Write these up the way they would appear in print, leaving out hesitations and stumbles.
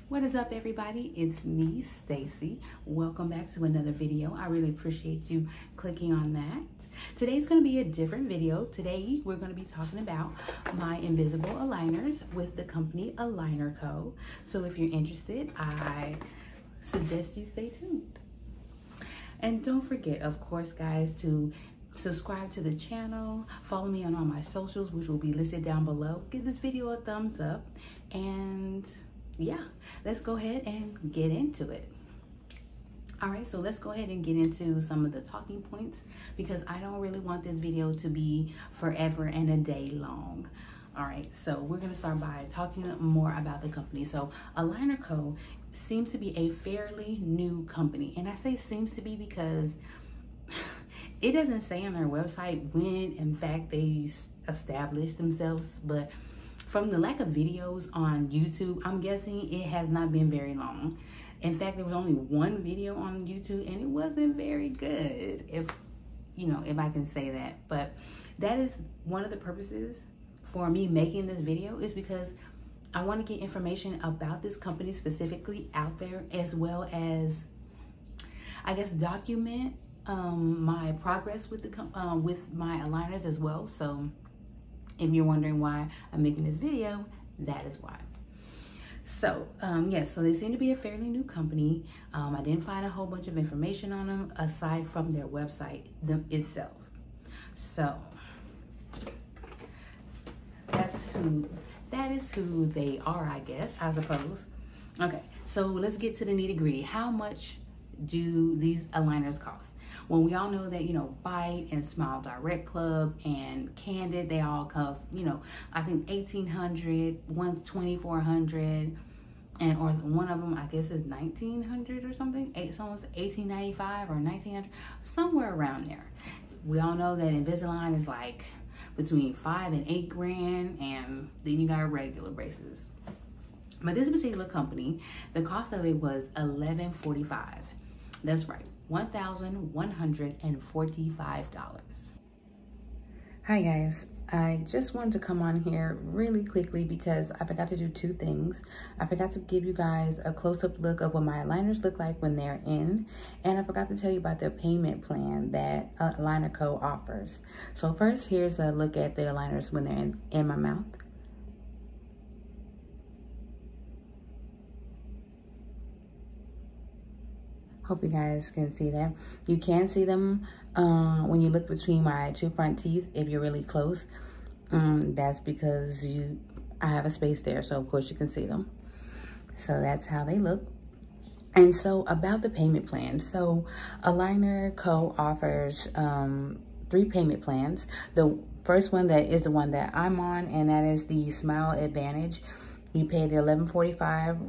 What is up, everybody? It's me, Stacy. Welcome back to another video. I really appreciate you clicking on that. Today's going to be a different video. Today we're going to be talking about my invisible aligners with the company AlignerCo. So if you're interested, I suggest you stay tuned. And don't forget, of course, guys, to subscribe to the channel, follow me on all my socials, which will be listed down below. Give this video a thumbs up, and yeah, let's go ahead and get into it. All right, so let's go ahead and get into some of the talking points because I don't really want this video to be forever and a day long. All right, so we're gonna start by talking more about the company. So AlignerCo seems to be a fairly new company, and I say seems to be because it doesn't say on their website when in fact they established themselves, but from the lack of videos on YouTube, I'm guessing it has not been very long. In fact, there was only one video on YouTube and it wasn't very good, if I can say that. But that is one of the purposes for me making this video, is because I want to get information about this company specifically out there, as well as, I guess, document my progress with my aligners as well. So if you're wondering why I'm making this video, that is why. So yes, so they seem to be a fairly new company. I didn't find a whole bunch of information on them aside from their website itself. So that is who they are, I suppose. Okay, so let's get to the nitty-gritty. How much do these aligners cost? Well, we all know that, Bite and Smile Direct Club and Candid, they all cost, I think $1,800, one's $2,400, or one of them, I guess, is $1,900 or something. Someone's $1,895 or $1,900, somewhere around there. We all know that Invisalign is like between $5 and $8 grand, and then you got regular braces. But this particular company, the cost of it was $1,145. That's right, $1,145. Hi guys, I just wanted to come on here really quickly because I forgot to do two things. I forgot to give you guys a close-up look of what my aligners look like when they're in, and I forgot to tell you about the payment plan that AlignerCo offers. So first, here's a look at the aligners when they're in my mouth. Hope you guys can see that. You can see them when you look between my two front teeth if you're really close. That's because I have a space there, so of course you can see them. So that's how they look. And so about the payment plan. So AlignerCo offers 3 payment plans. The first one that is the one that I'm on, and that is the Smile Advantage. You pay the $1,145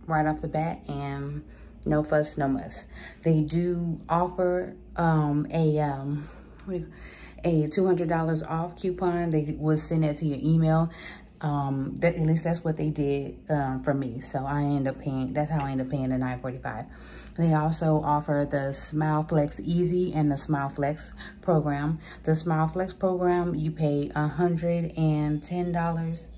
right off the bat, and no fuss, no muss. They do offer a $200 off coupon. They will send it to your email. At least that's what they did for me. So that's how I end up paying the $945. They also offer the Smile Flex Easy and the Smile Flex program. The Smile Flex program, you pay $110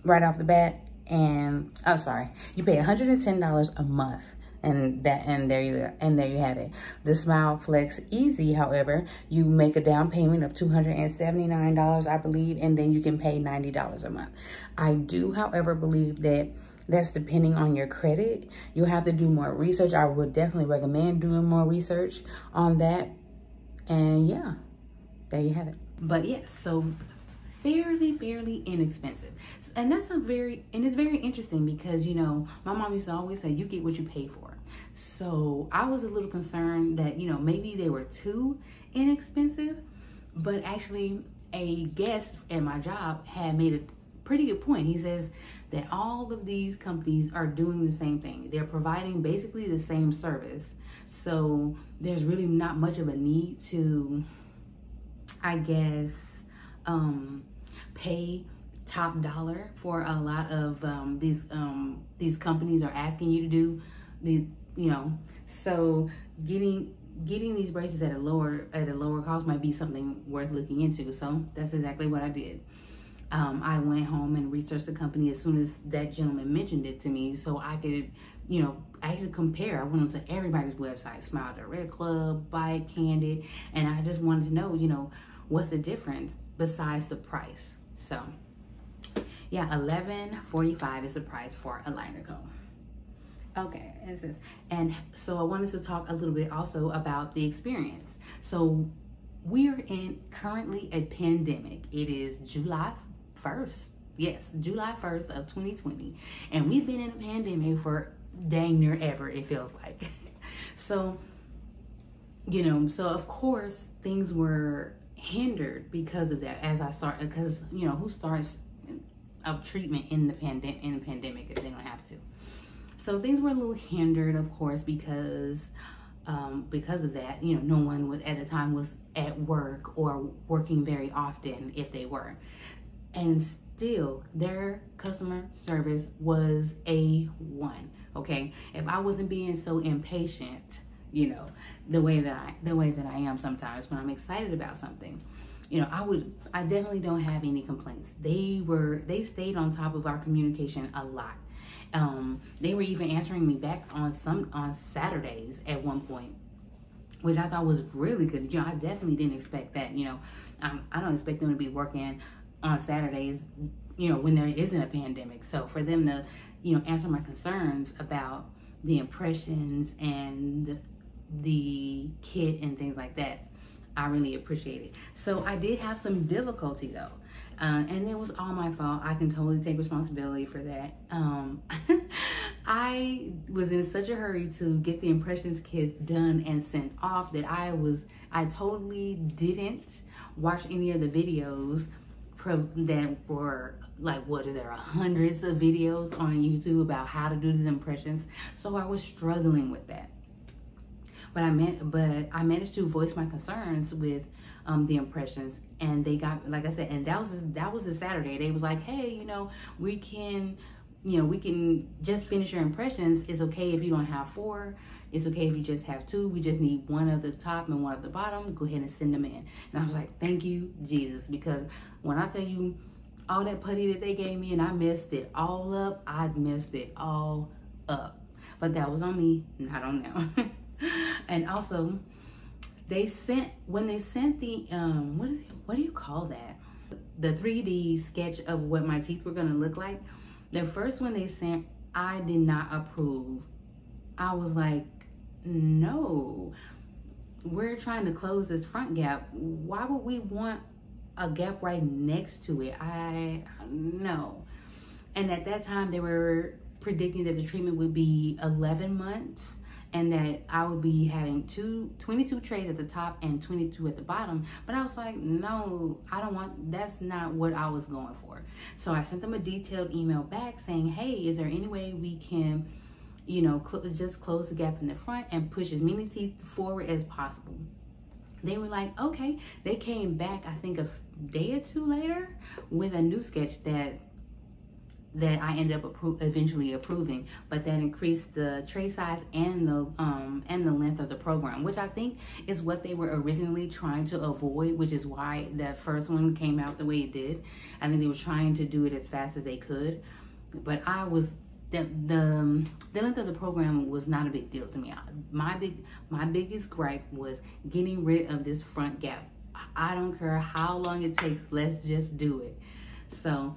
right off the bat. And I'm sorry, you pay $110 a month, and there you have it. The Smile Flex Easy, however, you make a down payment of $279, I believe, and then you can pay $90 a month. I do, however, believe that that's depending on your credit. You'll have to do more research. I would definitely recommend doing more research on that. And yeah, there you have it. But yes, so fairly inexpensive, and it's very interesting because my mom used to always say you get what you pay for. So I was a little concerned that maybe they were too inexpensive, but actually a guest at my job had made a pretty good point. He says that all of these companies are doing the same thing. They're providing basically the same service, so there's really not much of a need to, I guess, pay top dollar for a lot of these companies are asking you to do. So getting these braces at a lower cost might be something worth looking into. So that's exactly what I did. I went home and researched the company as soon as that gentleman mentioned it to me, so I could, you know, actually compare. I went onto everybody's website, Smile Direct Club, Bite, Candid, and I just wanted to know, you know, what's the difference besides the price. So yeah, $11.45 is the price for AlignerCo. Okay, and so I wanted to talk a little bit also about the experience. So we're in currently a pandemic. It is July 1st. Yes, July 1st of 2020. And we've been in a pandemic for dang near ever, it feels like. So, you know, so of course things were hindered because of that. As I started, because, you know, who starts a treatment in the pandemic if they don't have to? So things were a little hindered, of course, because of that. You know, no one was at the time was at work or working very often if they were, and still their customer service was A1. Okay, if I wasn't being so impatient, you know, the way that I am sometimes when I'm excited about something, you know, I definitely don't have any complaints. They stayed on top of our communication a lot. They were even answering me back on Saturdays at one point, which I thought was really good. You know, I definitely didn't expect that. You know, I don't expect them to be working on Saturdays, you know, when there isn't a pandemic. So for them to, you know, answer my concerns about the impressions and the kit and things like that, I really appreciate it. So I did have some difficulty though. And it was all my fault. I can totally take responsibility for that. I was in such a hurry to get the impressions kit done and sent off that I totally didn't watch any of the videos that were like, what are there, hundreds of videos on YouTube about how to do the impressions. So I was struggling with that. But I managed to voice my concerns with the impressions, and they got, like I said, and that was a Saturday. They was like, hey, you know, we can just finish your impressions. It's okay if you don't have 4. It's okay if you just have 2. We just need one at the top and one at the bottom. Go ahead and send them in. And I was like, thank you, Jesus, because when I tell you all that putty that they gave me and I messed it all up, I messed it all up. But that was on me, not on them. And also, when they sent the what do you call that? The 3D sketch of what my teeth were gonna look like. The first one they sent, I did not approve. I was like, no, we're trying to close this front gap. Why would we want a gap right next to it? No. And at that time, they were predicting that the treatment would be 11 months. And that I would be having 22 trays at the top and 22 at the bottom. But I was like, no, that's not what I was going for. So I sent them a detailed email back saying, hey, is there any way we can, you know, just close the gap in the front and push as many teeth forward as possible? They were like, okay. They came back, I think a day or 2 later with a new sketch that I ended up eventually approving, but that increased the tray size and the length of the program, which I think is what they were originally trying to avoid, which is why that first one came out the way it did. I think they were trying to do it as fast as they could, but the length of the program was not a big deal to me. My biggest gripe was getting rid of this front gap. I don't care how long it takes, let's just do it. So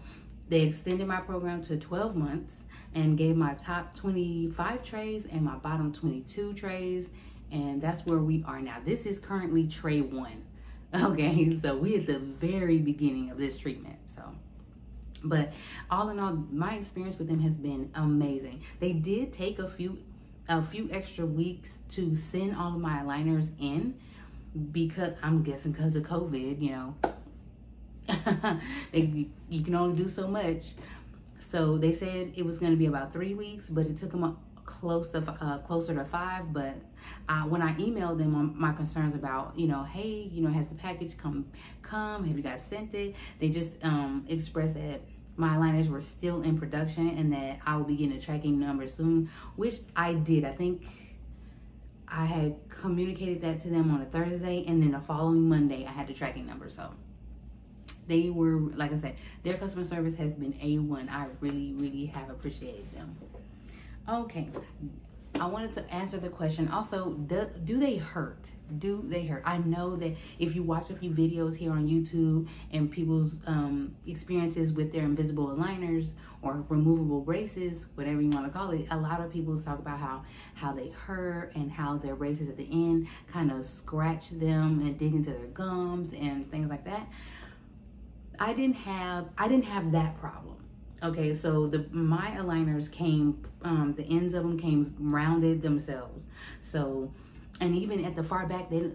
they extended my program to 12 months and gave my top 25 trays and my bottom 22 trays. And that's where we are now. This is currently tray 1. Okay, so we're at the very beginning of this treatment. So, but all in all, my experience with them has been amazing. They did take a few extra weeks to send all of my aligners in, because I'm guessing because of COVID, you know. You can only do so much. So they said it was going to be about 3 weeks, but it took them closer to 5. But when I emailed them on my concerns about, you know, hey, you know, has the package come, have you guys sent it? They just expressed that my aligners were still in production and that I will be getting a tracking number soon, which I did. I think I had communicated that to them on a Thursday, and then the following Monday I had the tracking number. So They were, like I said, their customer service has been A1. I really, really have appreciated them. Okay, I wanted to answer the question. Also, do they hurt? Do they hurt? I know that if you watch a few videos here on YouTube and people's experiences with their invisible aligners or removable braces, whatever you want to call it, a lot of people talk about how they hurt and how their braces at the end kind of scratch them and dig into their gums and things like that. I didn't have that problem. Okay, so my aligners came, the ends of them came rounded themselves. So, and even at the far back, the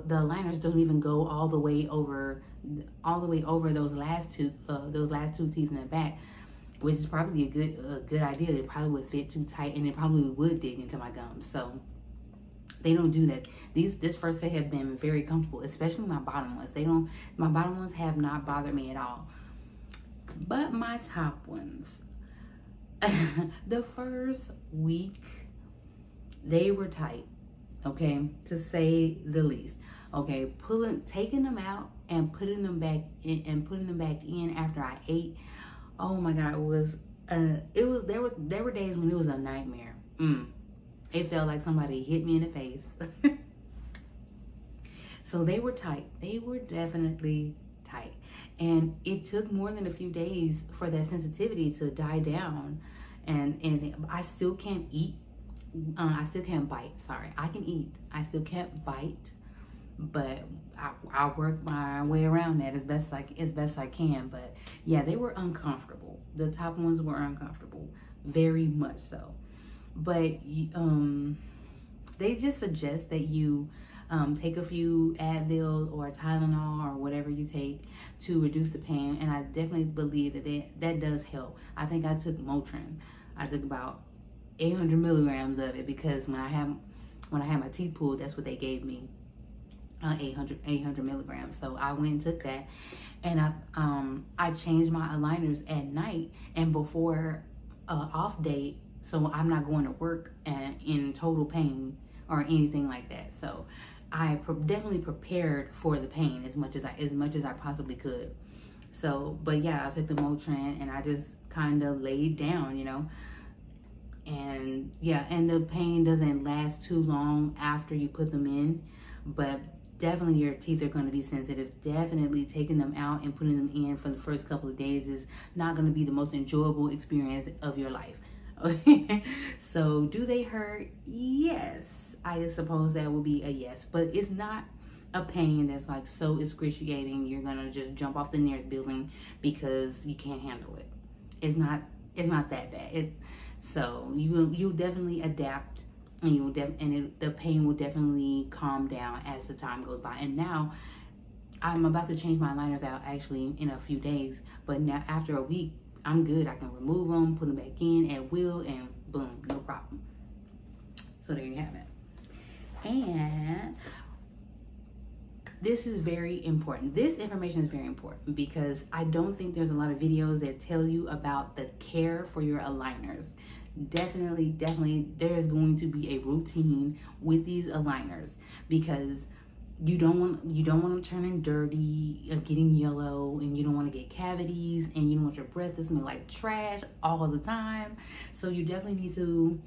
aligners don't even go all the way over those last two teeth in the back, which is probably a good idea. They probably would fit too tight, and it probably would dig into my gums. So they don't do that. This first set have been very comfortable, especially my bottom ones. My bottom ones have not bothered me at all. But my top ones, the first week, they were tight, okay, to say the least. Okay, taking them out and putting them back in after I ate. Oh my God, there were days when it was a nightmare. It felt like somebody hit me in the face. So they were tight. They were definitely tight. And it took more than a few days for that sensitivity to die down. And I still can't eat. I still can't bite. Sorry, I can eat. I still can't bite. But I'll work my way around that as best I can. But yeah, they were uncomfortable. The top ones were uncomfortable, very much so. But they just suggest that you take a few Advil or Tylenol or whatever you take to reduce the pain, and I definitely believe that does help. I think I took Motrin. I took about 800 milligrams of it because when I had my teeth pulled, that's what they gave me, 800 milligrams. So I went and took that, and I changed my aligners at night and before off day, so I'm not going to work in total pain or anything like that. So I definitely prepared for the pain as much as I possibly could. So, but yeah, I took the Motrin and I just kind of laid down, you know. And yeah, and the pain doesn't last too long after you put them in, but definitely your teeth are going to be sensitive. Definitely taking them out and putting them in for the first couple of days is not going to be the most enjoyable experience of your life. Okay. So do they hurt? Yes. I suppose that would be a yes, but it's not a pain that's like so excruciating you're gonna just jump off the nearest building because you can't handle it. It's not that bad. So you'll definitely adapt, and the pain will definitely calm down as the time goes by. And now I'm about to change my aligners out actually in a few days, but now after a week I'm good. I can remove them, put them back in at will, and boom, no problem. So there you have it. And this is very important. This information is very important because I don't think there's a lot of videos that tell you about the care for your aligners. Definitely, there's going to be a routine with these aligners because you don't want them turning dirty, getting yellow, and you don't want to get cavities, and you don't want your breath to smell like trash all the time. So you definitely need to,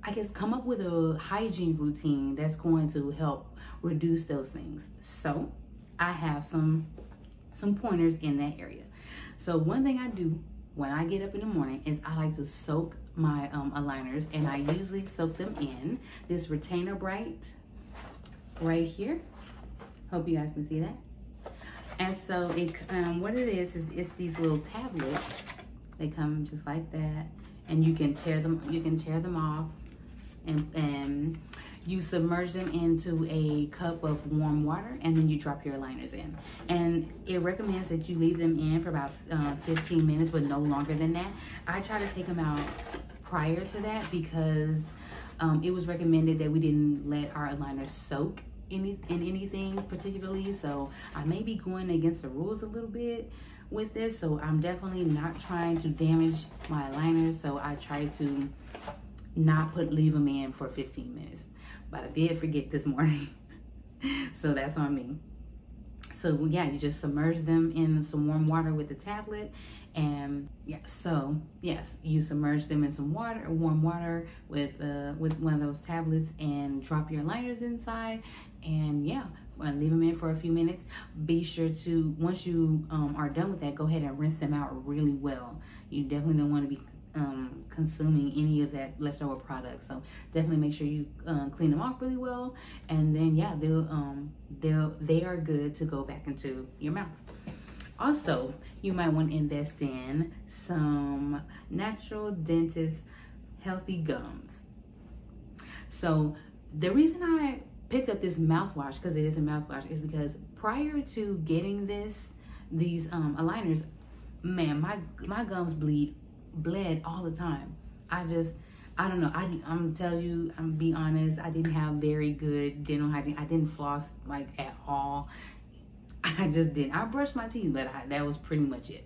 I guess, come up with a hygiene routine that's going to help reduce those things. So I have some pointers in that area. So one thing I do when I get up in the morning is I like to soak my aligners, and I usually soak them in this Retainer Bright right here. Hope you guys can see that. And so it what it is it's these little tablets. They come just like that, and you can tear them off, and you submerge them into a cup of warm water, and then you drop your aligners in. And it recommends that you leave them in for about 15 minutes, but no longer than that. I try to take them out prior to that because it was recommended that we didn't let our aligners soak in anything particularly. So I may be going against the rules a little bit with this. So I'm definitely not trying to damage my aligners. So I try to not leave them in for 15 minutes. But I did forget this morning. So that's on me. So yeah, you just submerge them in some warm water with the tablet. And yeah, so yes, you submerge them in some water, warm water with one of those tablets, and drop your liners inside. And yeah, leave them in for a few minutes. Be sure to, once you are done with that, go ahead and rinse them out really well. You definitely don't want to be consuming any of that leftover product, so definitely make sure you clean them off really well. And then yeah, they are good to go back into your mouth. Also, you might want to invest in some natural dentist healthy gums. So the reason I picked up this mouthwash, because it is a mouthwash, is because prior to getting these aligners, man, my gums bled all the time. I don't know. I'm tell you, I'm be honest, I didn't have very good dental hygiene. I didn't floss like at all. I just didn't. I brushed my teeth, but that was pretty much it.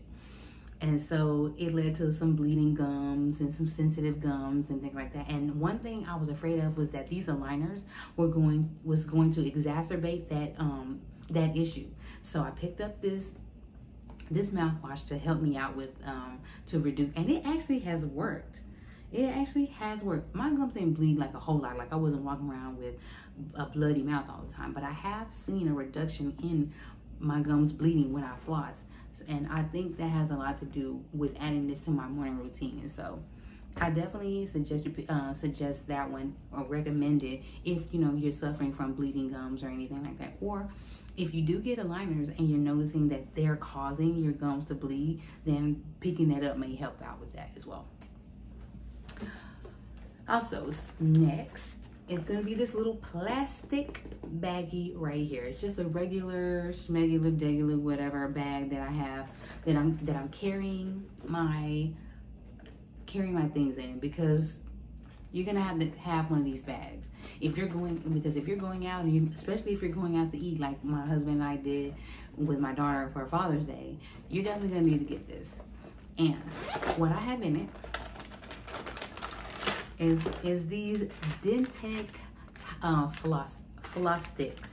And so it led to some bleeding gums and some sensitive gums and things like that. And one thing I was afraid of was that these aligners was going to exacerbate that issue. So I picked up this mouthwash to help me out with to reduce, and it actually has worked. It actually has worked. My gums didn't bleed like a whole lot. Like I wasn't walking around with a bloody mouth all the time, but I have seen a reduction in my gums bleeding when I floss. And I think that has a lot to do with adding this to my morning routine. And so I definitely suggest that one, or recommend it if you're suffering from bleeding gums or anything like that. Or if you do get aligners and you're noticing that they're causing your gums to bleed, then picking that up may help out with that as well. Also, next is going to be this little plastic baggie right here. It's just a regular, schmegular, degular, whatever bag that I have, that I'm carrying my things in, because you're gonna have to have one of these bags if you're going out, and especially if you're going out to eat, like my husband and I did with my daughter for Father's Day. You're definitely gonna need to get this. And what I have in it is these Dentec floss sticks.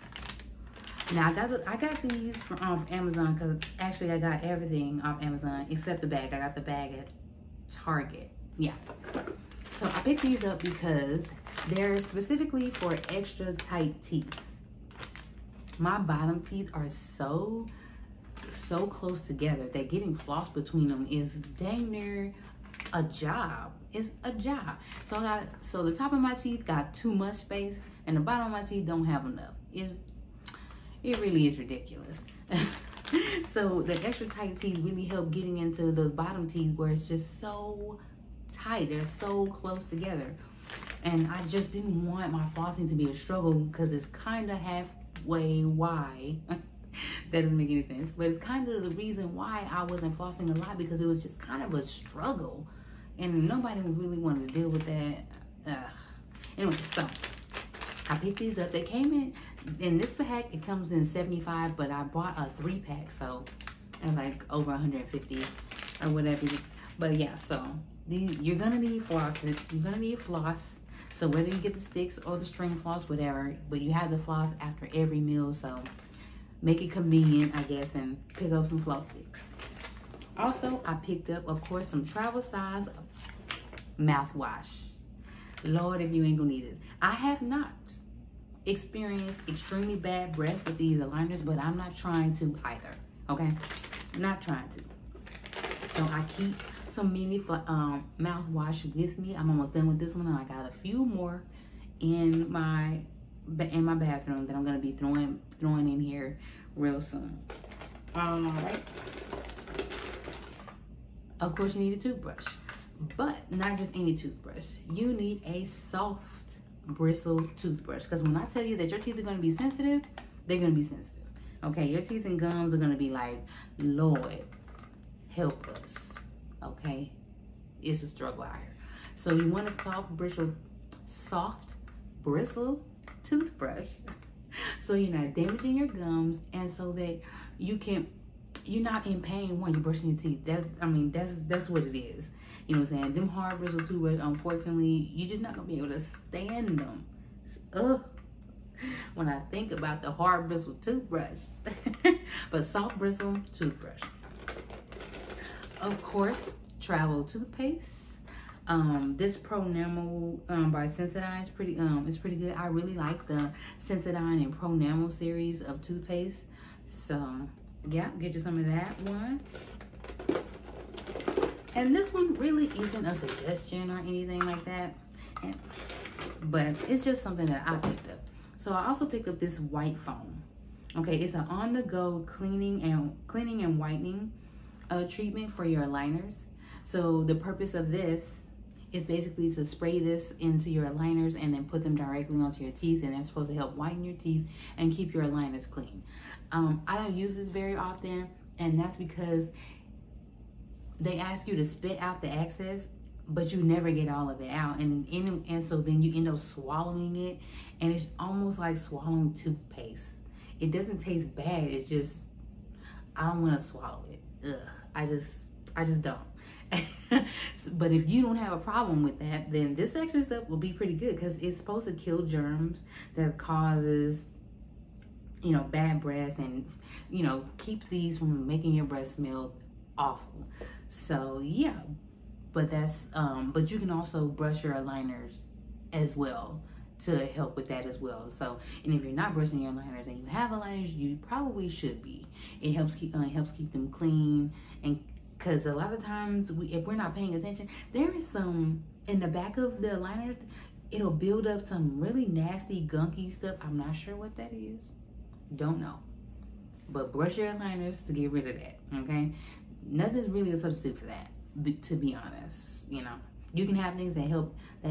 Now I got these off Amazon, because actually I got everything off Amazon except the bag. I got the bag at Target. Yeah. So I picked these up because they're specifically for extra tight teeth. My bottom teeth are so close together that getting floss between them is dang near a job. It's a job. So the top of my teeth got too much space, and the bottom of my teeth don't have enough. It really is ridiculous. So the extra tight teeth really help getting into the bottom teeth, where it's just so tight. They're so close together. And I just didn't want my flossing to be a struggle, because it's kind of halfway why. That doesn't make any sense. But it's kind of the reason why I wasn't flossing a lot, because it was just kind of a struggle. And nobody really wanted to deal with that. Anyway, so I picked these up. They came in this pack, it comes in 75, but I bought a 3-pack, so I'm like over 150 or whatever. But yeah, so you're gonna need floss. You're gonna need floss. So whether you get the sticks or the string floss, whatever, but you have the floss after every meal, so make it convenient, I guess, and pick up some floss sticks. Also, I picked up, of course, some travel size mouthwash. Lord, if you ain't gonna need it. I have not experienced extremely bad breath with these aligners, but I'm not trying to either, okay? Not trying to. So I keep some mini mouthwash with me. I'm almost done with this one, and I got a few more in my bathroom that I'm gonna be throwing in here real soon. All right. Of course, you need a toothbrush, but not just any toothbrush. You need a soft bristle toothbrush, because when I tell you that your teeth are going to be sensitive, they're going to be sensitive. Okay, your teeth and gums are going to be like, Lord, help us. Okay, it's a struggle out here. So you want a soft bristle toothbrush, so you're not damaging your gums, and so that you're not in pain when you're brushing your teeth. That's what it is. You know what I'm saying? Them hard bristle toothbrushes, unfortunately, you're just not gonna be able to stand them. Ugh. when I think about the hard bristle toothbrush. But soft bristle toothbrush. Of course, travel toothpaste. This Pro Enamel by Sensodyne is pretty good. I really like the Sensodyne and Pro Enamel series of toothpaste. So yeah, get you some of that one. And this one really isn't a suggestion or anything like that, but it's just something that I picked up. So I also picked up this white foam. Okay, it's an on-the-go cleaning and whitening treatment for your aligners. So the purpose of this is basically to spray this into your aligners and then put them directly onto your teeth, and they're supposed to help whiten your teeth and keep your aligners clean. I don't use this very often, and that's because they ask you to spit out the excess, but you never get all of it out, and so then you end up swallowing it, and it's almost like swallowing toothpaste. It doesn't taste bad. It's just, I don't want to swallow it. Ugh, I just don't. But if you don't have a problem with that, then this extra stuff will be pretty good, because it's supposed to kill germs that causes, you know, bad breath, and, you know, keeps these from making your breath smell awful. So yeah, but that's but you can also brush your aligners as well to help with that as well. So, and if you're not brushing your aligners and you have aligners, you probably should be. It helps keep them clean, and because a lot of times if we're not paying attention, there is some in the back of the aligners, it'll build up some really nasty gunky stuff. I'm not sure what that is, don't know, but brush your aligners to get rid of that. Okay, nothing's really a substitute for that, to be honest. You know, you can have things that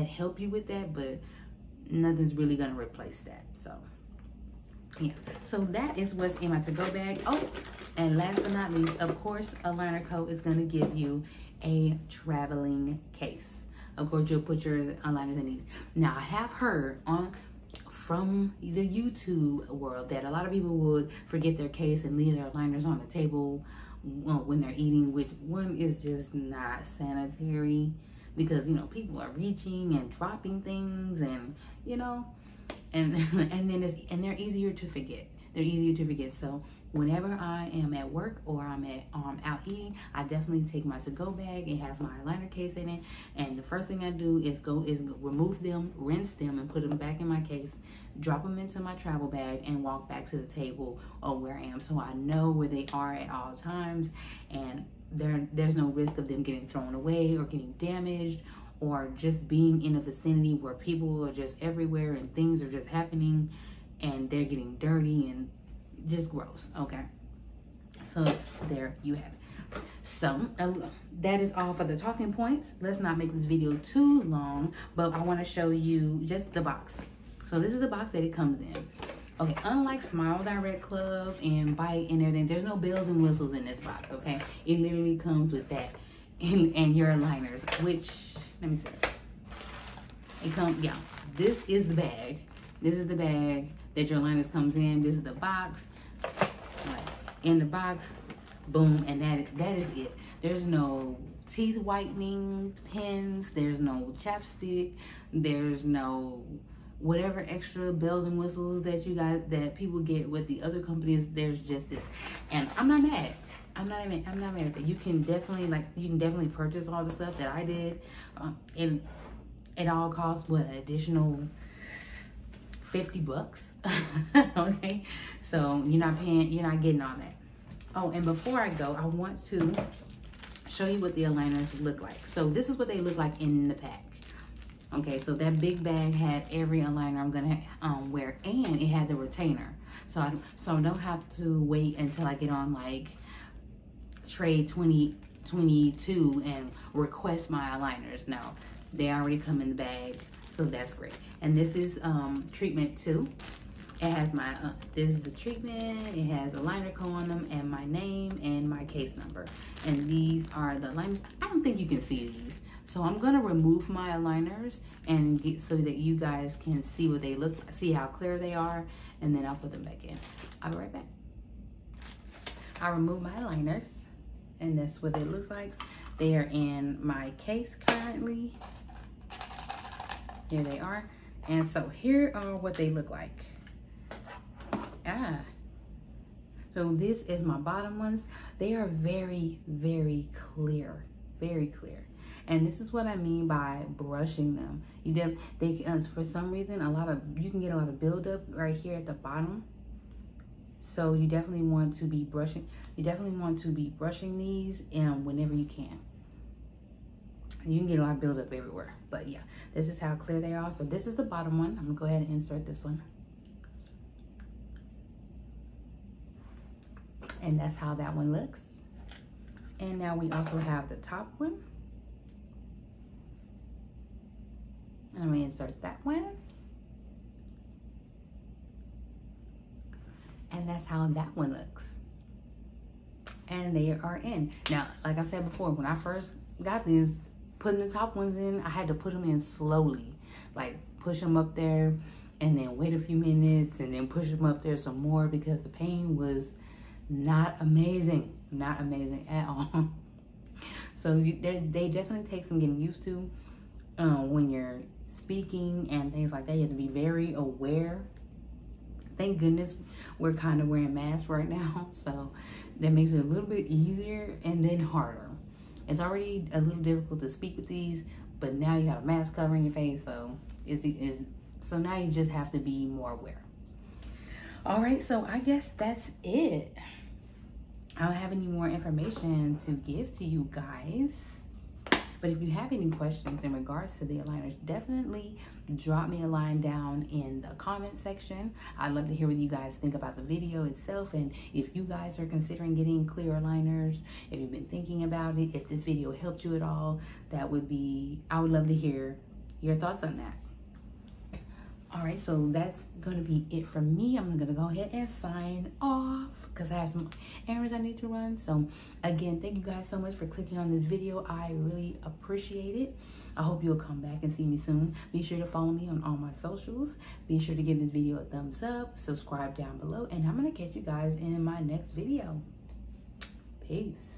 help you with that, but nothing's really gonna replace that. So yeah, so that is what's in my to-go bag. Oh, and last but not least, of course, AlignerCo is gonna give you a traveling case. Of course, you'll put your aligners in these. Now, I have heard from the YouTube world that a lot of people would forget their case and leave their aligners on the table when they're eating, which one is just not sanitary, because, you know, people are reaching and dropping things, and, you know, and they're easier to forget. They're easier to forget. So whenever I am at work or I'm at out eating, I definitely take my to-go bag. It has my aligner case in it, and the first thing I do is remove them, rinse them, and put them back in my case, drop them into my travel bag, and walk back to the table or where I am, so I know where they are at all times, and there's no risk of them getting thrown away or getting damaged, or just being in a vicinity where people are just everywhere and things are just happening and they're getting dirty and just gross. Okay, so there you have it. So that is all for the talking points. Let's not make this video too long, but I want to show you just the box. So this is the box that it comes in. Okay, unlike Smile Direct Club and Bite and everything, there's no bells and whistles in this box. Okay, it literally comes with that and your aligners, which, let me see, it comes, yeah, this is the bag. This is the bag that your aligners comes in. This is the box. Right. In the box, boom, and that is it. There's no teeth whitening pens, there's no chapstick, there's no whatever extra bells and whistles that you got, that people get with the other companies. There's just this, and I'm not mad. I'm not mad at that. You can definitely purchase all the stuff that I did. It all costs what, an additional $50. Okay, so you're not getting all that. Oh, and before I go, I want to show you what the aligners look like. So this is what they look like in the pack. Okay, so that big bag had every aligner I'm gonna wear, and it had the retainer, so I don't have to wait until I get on like tray 2022 and request my aligners. No, they already come in the bag, so that's great. And this is treatment 2. It has my this is the treatment. It has AlignerCo on them and my name and my case number. And these are the aligners. I don't think you can see these, so I'm gonna remove my aligners and get so that you guys can see what they look, see how clear they are, and then I'll put them back in. I'll be right back. I remove my aligners, and that's what it looks like. They are in my case currently. Here they are, and so here are what they look like. So this is my bottom ones. They are very, very clear, very clear. And this is what I mean by brushing them. For some reason, you can get a lot of buildup right here at the bottom. So you definitely want to be brushing. You definitely want to be brushing these whenever you can. You can get a lot of buildup everywhere. But yeah, this is how clear they are. So this is the bottom one. I'm gonna go ahead and insert this one. And that's how that one looks. And now we also have the top one. And I'm gonna insert that one. And that's how that one looks. And they are in. Now, like I said before, when I first got these, putting the top ones in, I had to put them in slowly. Like push them up there and then wait a few minutes and then push them up there some more because the pain was not amazing. Not amazing at all. So they definitely take some getting used to when you're speaking and things like that. You have to be very aware. Thank goodness we're kind of wearing masks right now, so that makes it a little bit easier and then harder. It's already a little difficult to speak with these, but now you got a mask covering your face, so so now you just have to be more aware. All right, so I guess that's it. I don't have any more information to give to you guys. But if you have any questions in regards to the aligners, definitely drop me a line down in the comment section. I'd love to hear what you guys think about the video itself, and if you guys are considering getting clear aligners, if you've been thinking about it, if this video helped you at all, I would love to hear your thoughts on that. All right, so that's gonna be it from me. I'm gonna go ahead and sign off because I have some errands I need to run. So again, thank you guys so much for clicking on this video. I really appreciate it. I hope you'll come back and see me soon. Be sure to follow me on all my socials. Be sure to give this video a thumbs up, subscribe down below, and I'm gonna catch you guys in my next video. Peace.